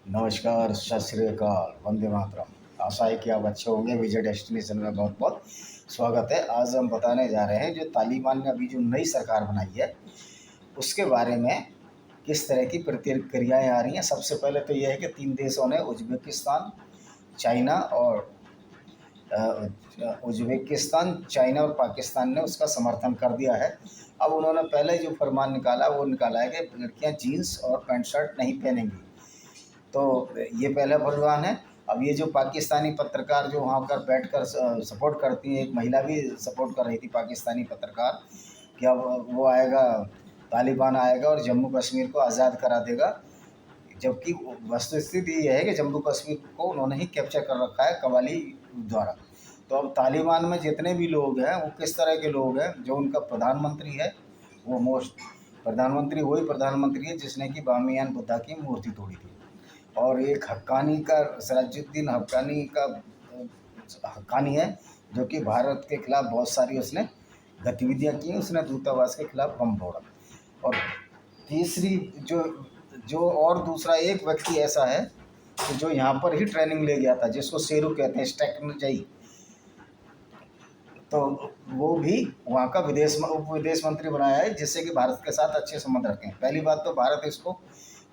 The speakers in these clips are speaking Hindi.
नमस्कार, सत श्री अकाल, वंदे मातरम। आशा है कि आप अच्छे होंगे। विजय डेस्टिनेशन में बहुत बहुत स्वागत है। आज हम बताने जा रहे हैं जो तालिबान ने अभी जो नई सरकार बनाई है उसके बारे में किस तरह की प्रतिक्रियाएँ आ रही हैं। सबसे पहले तो यह है कि 3 देशों ने उज़्बेकिस्तान, चाइना और चाइना और पाकिस्तान ने उसका समर्थन कर दिया है। अब उन्होंने पहले जो फरमान निकाला वो निकाला है कि लड़कियां जीन्स और पैंट शर्ट नहीं पहनेंगी। तो ये पहला फरमान है। अब ये जो पाकिस्तानी पत्रकार जो वहाँ पर बैठकर सपोर्ट करती हैं, एक महिला भी सपोर्ट कर रही थी पाकिस्तानी पत्रकार, कि अब वो आएगा, तालिबान आएगा और जम्मू कश्मीर को आज़ाद करा देगा। जबकि वस्तुस्थिति ये है कि जम्मू कश्मीर को उन्होंने ही कैप्चर कर रखा है कवाली द्वारा। तो अब तालिबान में जितने भी लोग हैं वो किस तरह के लोग हैं। जो उनका प्रधानमंत्री है वो प्रधानमंत्री वही प्रधानमंत्री है जिसने कि बामियान बुद्धा की मूर्ति तोड़ी थी। और एक हक्कानी का सिराजुद्दीन हक्कानी है जो कि भारत के खिलाफ बहुत सारी उसने गतिविधियां की। उसने दूतावास के खिलाफ बम फोड़ा। और तीसरी जो जो और दूसरा एक व्यक्ति ऐसा है कि जो यहाँ पर ही ट्रेनिंग ले गया था, जिसको शेरू कहते हैं, स्टेक्नजई। तो वो भी वहाँ का उप विदेश मंत्री बनाया है, जिससे कि भारत के साथ अच्छे संबंध रखें। पहली बात तो भारत इसको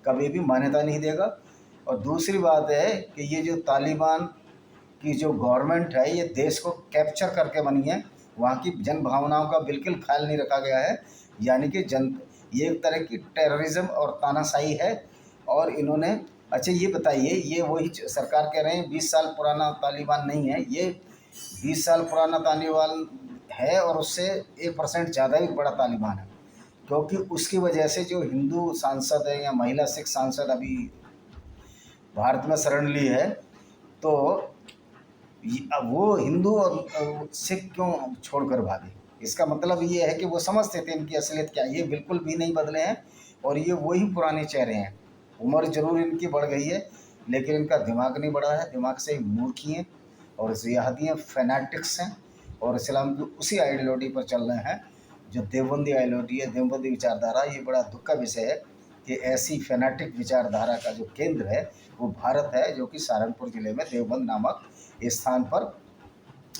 कभी भी मान्यता नहीं देगा। और दूसरी बात है कि ये जो तालिबान की जो गवर्नमेंट है ये देश को कैप्चर करके बनी है। वहाँ की जन भावनाओं का बिल्कुल ख्याल नहीं रखा गया है। यानी कि ये एक तरह की टेररिज्म और तानाशाही है। और इन्होंने अच्छा ये बताइए, ये वही सरकार कह रहे हैं 20 साल पुराना तालिबान नहीं है, ये 20 साल पुराना तालिबान है और उससे 1% ज़्यादा भी बड़ा तालिबान है। क्योंकि उसकी वजह से जो हिंदू सांसद है या महिला सिख सांसद अभी भारत में शरण ली है, तो अब वो हिंदू और सिख क्यों छोड़कर भागे। इसका मतलब ये है कि वो समझते थे इनकी असलियत क्या है। ये बिल्कुल भी नहीं बदले हैं और ये वही पुराने चेहरे हैं। उम्र जरूर इनकी बढ़ गई है लेकिन इनका दिमाग नहीं बढ़ा है। दिमाग से ही मूर्खी हैं और जिहादी हैं, फैनाटिक्स हैं और इस्लाम की उसी आइडियोलॉजी पर चल रहे हैं जो देवबंदी आइडियोलॉजी है, देवबंदी विचारधारा। ये बड़ा दुख का विषय है कि ऐसी फैनाटिक विचारधारा का जो केंद्र है वो भारत है, जो कि सहारनपुर ज़िले में देवबंद नामक स्थान पर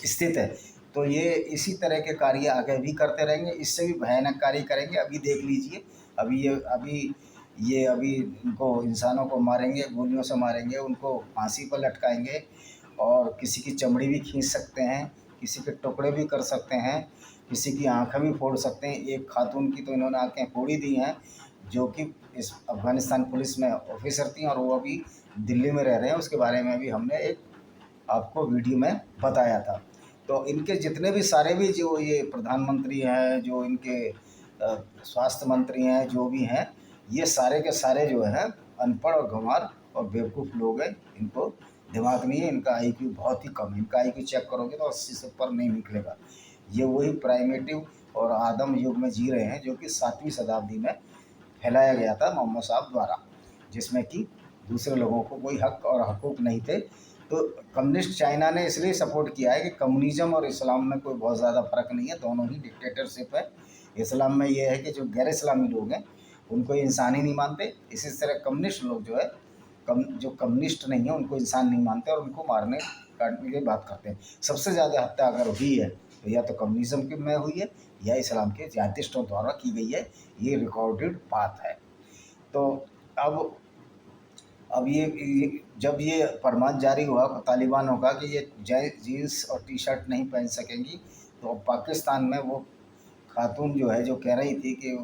स्थित है। तो ये इसी तरह के कार्य आगे भी करते रहेंगे, इससे भी भयानक कार्य करेंगे। अभी देख लीजिए, अभी इनको इंसानों को मारेंगे, गोलियों से मारेंगे, उनको फांसी पर लटकाएंगे और किसी की चमड़ी भी खींच सकते हैं, किसी के टुकड़े भी कर सकते हैं, किसी की आँखें भी फोड़ सकते हैं। एक खातून की तो इन्होंने आँखें फोड़ ही दी हैं जो कि इस अफ़गानिस्तान पुलिस में ऑफिसर थी और वो अभी दिल्ली में रह रहे हैं। उसके बारे में भी हमने एक आपको वीडियो में बताया था। तो इनके जितने भी सारे भी जो ये प्रधानमंत्री हैं, जो इनके स्वास्थ्य मंत्री हैं, जो भी हैं, ये सारे के सारे जो हैं अनपढ़ और गंवार और बेवकूफ़ लोग हैं। इनको दिमाग नहीं है, इनका आईक्यू बहुत ही कम है। इनका आईक्यू चेक करोगे तो 80 से ऊपर नहीं निकलेगा। ये वही प्राइमेटिव और आदम युग में जी रहे हैं जो कि 7वीं शताब्दी में फैलाया गया था मोहम्मद साहब द्वारा, जिसमें कि दूसरे लोगों को कोई हक और हकूक़ नहीं थे। तो कम्युनिस्ट चाइना ने इसलिए सपोर्ट किया है कि कम्युनिज़्म और इस्लाम में कोई बहुत ज़्यादा फ़र्क नहीं है, दोनों ही डिक्टेटरशिप है। इस्लाम में ये है कि जो गैर इस्लामी लोग हैं उनको इंसान ही नहीं मानते। इसी तरह कम्युनिस्ट लोग जो है जो कम्युनिस्ट नहीं है उनको इंसान नहीं मानते और उनको मारने काटने की बात करते हैं। सबसे ज़्यादा हत्या अगर हुई है तो या तो कम्युनिज़्म के में हुई है या इस्लाम के जिहादिस्टों द्वारा की गई है। ये रिकॉर्डेड बात है। तो अब ये जब ये फरमान जारी हुआ तालिबानों का कि ये जीन्स और टी शर्ट नहीं पहन सकेंगी, तो अब पाकिस्तान में वो खातून जो है जो कह रही थी कि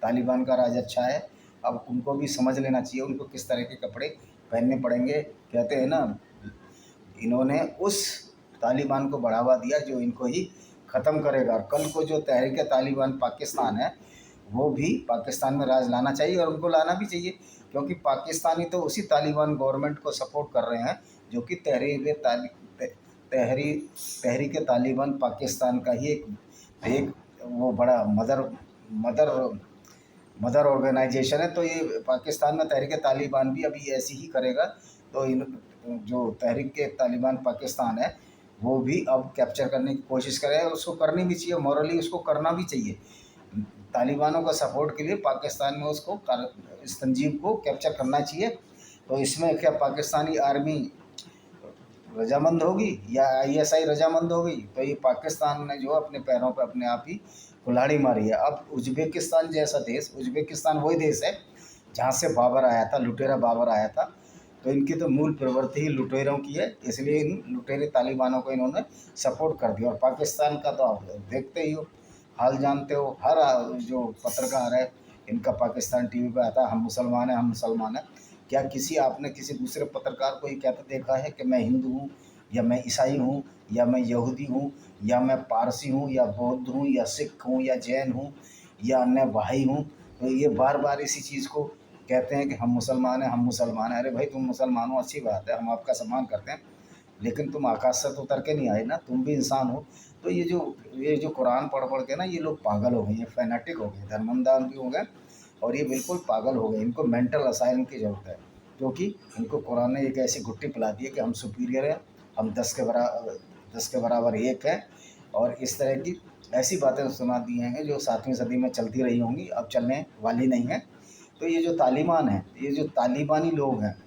तालिबान का राज अच्छा है, अब उनको भी समझ लेना चाहिए उनको किस तरह के कपड़े पहनने पड़ेंगे। कहते हैं ना, इन्होंने उस तालिबान को बढ़ावा दिया जो इनको ही ख़त्म करेगा। और कल को जो तहरीक तालिबान पाकिस्तान है वो भी पाकिस्तान में राज लाना चाहिए और उनको लाना भी चाहिए, क्योंकि पाकिस्तानी तो उसी तालिबान गवर्नमेंट को सपोर्ट कर रहे हैं जो कि तहरीक तालिबान पाकिस्तान का ही एक वो बड़ा मदर मदर ऑर्गेनाइजेशन है। तो ये पाकिस्तान में तहरीक तालिबान भी अभी ऐसी ही करेगा। तो इन जो तहरीक तालिबान पाकिस्तान है वो भी अब कैप्चर करने की कोशिश करेगा और उसको करनी भी चाहिए, मॉरली उसको करना भी चाहिए। तालिबानों का सपोर्ट के लिए पाकिस्तान में उसको इस तंजीम को कैप्चर करना चाहिए। तो इसमें क्या पाकिस्तानी आर्मी रजामंद होगी या आईएसआई रजामंद होगी? तो ये पाकिस्तान ने जो अपने पैरों पर अपने आप ही कुल्हाड़ी मारी है। अब उज़्बेकिस्तान जैसा देश, उज़्बेकिस्तान वही देश है जहाँ से बाबर आया था, लुटेरा बाबर आया था। तो इनकी तो मूल प्रवृत्ति ही लुटेरों की है, इसलिए इन लुटेरे तालिबानों को इन्होंने सपोर्ट कर दिया। और पाकिस्तान का तो आप देखते ही हो, हाल जानते हो। हर जो पत्रकार है इनका पाकिस्तान टीवी पे आता है, हम मुसलमान हैं, हम मुसलमान हैं। क्या किसी आपने किसी दूसरे पत्रकार को ये कहते देखा है कि मैं हिंदू हूँ, या मैं ईसाई हूँ, या मैं यहूदी हूँ, या मैं पारसी हूँ, या बौद्ध हूँ, या सिख हूँ, या जैन हूँ, या अन्य भाई हूँ? तो ये बार बार इसी चीज़ को कहते हैं कि हम मुसलमान हैं, हम मुसलमान हैं। अरे भाई, तुम मुसलमान हो, अच्छी बात है, हम आपका सम्मान करते हैं, लेकिन तुम आकाश से तो उतर के नहीं आए ना, तुम भी इंसान हो। तो ये जो कुरान पढ़ पढ़ के ना ये लोग पागल हो गए, ये फैनाटिक हो गए, धर्मंदान भी हो गए, और ये बिल्कुल पागल हो गए। इनको मेंटल असाइलम की ज़रूरत है, क्योंकि इनको कुरान ने एक ऐसी गुट्टी पिला दी है कि हम सुपीरियर हैं, हम 10 के बराबर एक हैं, और इस तरह की ऐसी बातें सुना दी हैं जो 7वीं सदी में चलती रही होंगी, अब चलने वाली नहीं है। तो ये जो तालिबान है, ये जो तालिबानी लोग हैं,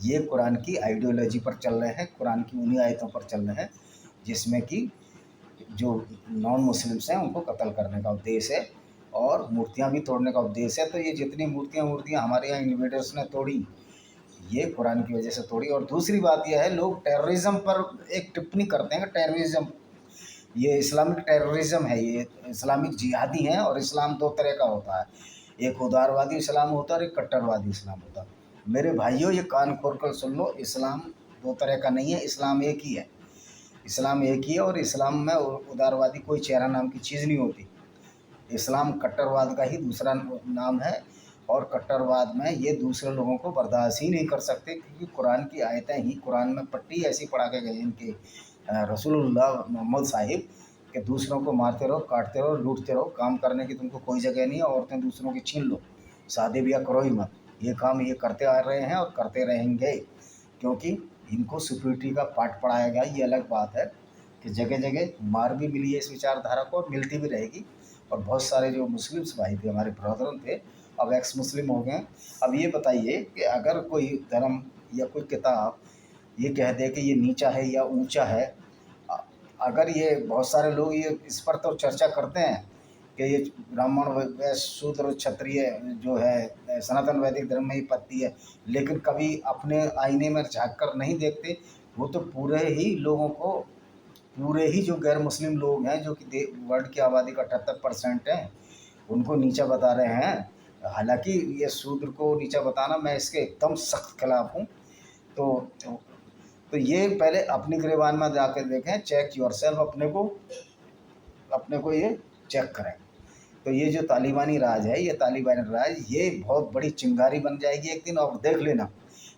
ये कुरान की आइडियोलॉजी पर चल रहे हैं, कुरान की उन्हीं आयतों पर चल रहे हैं जिसमें कि जो नॉन मुस्लिम्स हैं उनको कत्ल करने का उद्देश्य है, और मूर्तियाँ भी तोड़ने का उद्देश्य है। तो ये जितनी मूर्तियाँ हमारे यहाँ इन्वेडर्स ने तोड़ी, ये कुरान की वजह से तोड़ी। और दूसरी बात यह है, लोग टेररिज्म पर एक टिप्पणी करते हैं कि टेररिज्म, ये इस्लामिक टेररिज्म है, ये इस्लामिक जिहादी हैं, और इस्लाम दो तरह का होता है, एक उदारवादी इस्लाम होता है और एक कट्टरवादी इस्लाम होता है। मेरे भाइयों, ये कान खोल कर सुन लो, इस्लाम दो तरह का नहीं है, इस्लाम एक ही है। इस्लाम एक ही है, और इस्लाम में उदारवादी कोई चेहरा नाम की चीज़ नहीं होती। इस्लाम कट्टरवाद का ही दूसरा नाम है, और कट्टरवाद में ये दूसरे लोगों को बर्दाश्त ही नहीं कर सकते, क्योंकि कुरान की आयतें ही, कुरान में पट्टी ऐसी पढ़ा के गए इनके रसूलुल्लाह मोहम्मद साहिब, कि दूसरों को मारते रहो, काटते रहो, लूटते रहो, काम करने की तुमको कोई जगह नहीं है, औरतें दूसरों की छीन लो, शादी ब्याह करो ही मत। ये काम ये करते आ रहे हैं और करते रहेंगे, क्योंकि इनको सिक्योरिटी का पाठ पढ़ाया गया। ये अलग बात है कि जगह जगह मार भी मिली है इस विचारधारा को, और मिलती भी रहेगी। और बहुत सारे जो मुस्लिम्स भाई थे, हमारे ब्रदरन थे, अब एक्स मुस्लिम हो गए। अब ये बताइए कि अगर कोई धर्म या कोई किताब ये कह दे कि ये नीचा है या ऊंचा है, अगर ये बहुत सारे लोग ये इस पर तो चर्चा करते हैं कि ये ब्राह्मण वैश्य शूद्र क्षत्रिय जो है सनातन वैदिक धर्म में ही पत्ती है, लेकिन कभी अपने आईने में झाँक कर नहीं देखते। वो तो पूरे ही लोगों को, पूरे ही जो गैर मुस्लिम लोग हैं, जो कि वर्ल्ड की आबादी का 78% है, उनको नीचा बता रहे हैं। हालांकि ये शूद्र को नीचा बताना, मैं इसके एकदम सख्त खिलाफ हूँ। तो तो ये पहले अपनी गिरबान में जाकर देखें, चेक योरसेल्फ, अपने को ये चेक करें। तो ये जो तालिबानी राज है, ये तालिबानी राज, ये बहुत बड़ी चिंगारी बन जाएगी एक दिन, और देख लेना,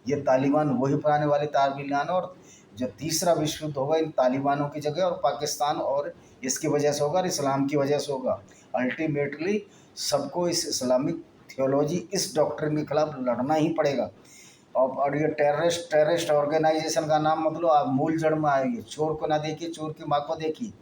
ये तालिबान वही पुराने वाले तालिबान, और जो तीसरा विश्व युद्ध होगा इन तालिबानों की जगह, और पाकिस्तान और इसकी वजह से होगा, और इस्लाम की वजह से होगा। अल्टीमेटली सबको इस इस्लामिक थियोलॉजी, इस डॉक्ट्रिन के खिलाफ लड़ना ही पड़ेगा। और ये टेररिस्ट ऑर्गेनाइजेशन का नाम मतलब आप मूल जड़ में आएगी, चोर को ना देखिए, चोर की माँ को देखिए।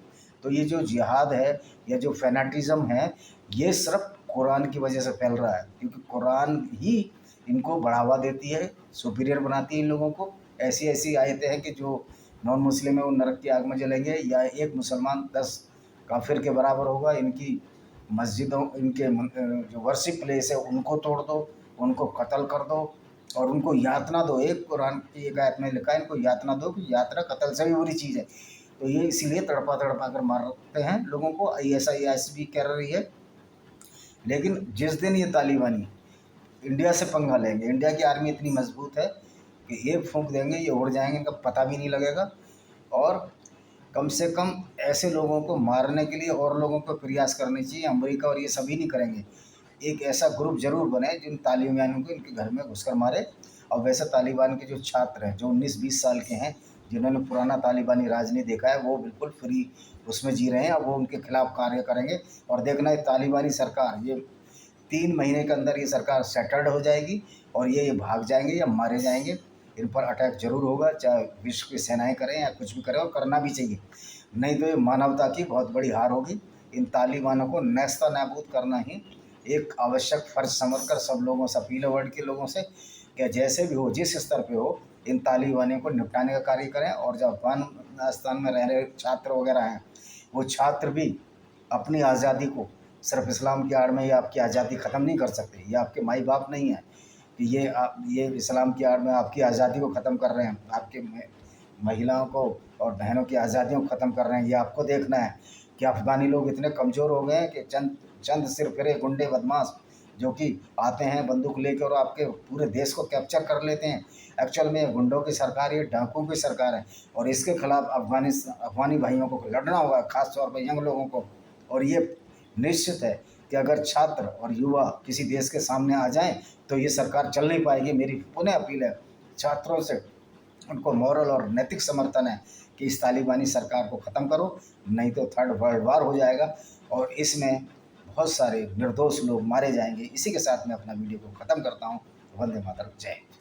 तो ये जो जिहाद है या जो फैनाटिज़म है, ये सिर्फ कुरान की वजह से फैल रहा है, क्योंकि कुरान ही इनको बढ़ावा देती है, सुपीरियर बनाती है इन लोगों को। ऐसी ऐसी आयतें हैं कि जो नॉन मुस्लिम है वो नरक की आग में जलेंगे, या एक मुसलमान 10 काफिर के बराबर होगा। इनकी मस्जिदों, इनके जो वर्शिप प्लेस है उनको तोड़ दो, उनको कत्ल कर दो, और उनको यातना दो। एक कुरान की एक आयत में लिखा है, इनको यातना दो, कि यात्रा कत्ल से भी बुरी चीज़ है। तो ये इसीलिए तड़पा तड़पा कर मारते हैं लोगों को, ISIS भी कर रही है। लेकिन जिस दिन ये तालिबानी इंडिया से पंगा लेंगे, इंडिया की आर्मी इतनी मजबूत है कि एक फूंक देंगे ये उड़ जाएंगे, इनका पता भी नहीं लगेगा। और कम से कम ऐसे लोगों को मारने के लिए और लोगों को प्रयास करने चाहिए। अमेरिका और ये सभी नहीं करेंगे, एक ऐसा ग्रुप जरूर बने जिन तालिबानियों को इनके घर में घुसकर मारे। और वैसे तालिबान के जो छात्र हैं, जो 19-20 साल के हैं, जिन्होंने पुराना तालिबानी राज नहीं देखा है, वो बिल्कुल फ्री उसमें जी रहे हैं, और वो उनके खिलाफ कार्य करेंगे। और देखना, ये तालिबानी सरकार, ये 3 महीने के अंदर ये सरकार सेटल्ड हो जाएगी, और ये भाग जाएंगे या मारे जाएंगे। इन पर अटैक जरूर होगा, चाहे विश्व की सेनाएं करें या कुछ भी करें, और करना भी चाहिए। नहीं तो ये मानवता की बहुत बड़ी हार होगी। इन तालिबानों को नेस्ता नाबूद करना ही एक आवश्यक फ़र्ज समझकर सब लोगों से अपील है वर्ल्ड के लोगों से कि जैसे भी हो, जिस स्तर पे हो, इन तालिबानियों को निपटाने का कार्य करें। और जो अफ़गानिस्तान में रह रहे छात्र वगैरह हैं, वो छात्र भी अपनी आज़ादी को सिर्फ इस्लाम की आड़ में ये आपकी आज़ादी ख़त्म नहीं कर सकते। ये आपके माई बाप नहीं है कि ये इस्लाम की आड़ में आपकी आज़ादी को ख़त्म कर रहे हैं, आपके महिलाओं को और बहनों की आज़ादियों को ख़त्म कर रहे हैं। ये आपको देखना है कि अफ़गानी लोग इतने कमज़ोर हो गए हैं कि चंद चंद सिर फिरे गुंडे बदमाश जो कि आते हैं बंदूक लेकर और आपके पूरे देश को कैप्चर कर लेते हैं। एक्चुअल में ये गुंडों की सरकार, ये डाकुओं की सरकार है और इसके खिलाफ अफ़गानी भाइयों को लड़ना होगा, ख़ास तौर पर यंग लोगों को। और ये निश्चित है कि अगर छात्र और युवा किसी देश के सामने आ जाएं तो ये सरकार चल नहीं पाएगी। मेरी पुनः अपील है छात्रों से, उनको मॉरल और नैतिक समर्थन है कि इस तालिबानी सरकार को ख़त्म करो, नहीं तो थर्ड वर्ल्ड वार हो जाएगा और इसमें बहुत सारे निर्दोष लोग मारे जाएंगे। इसी के साथ मैं अपना वीडियो को ख़त्म करता हूँ। वंदे मातरम, जय हिंद।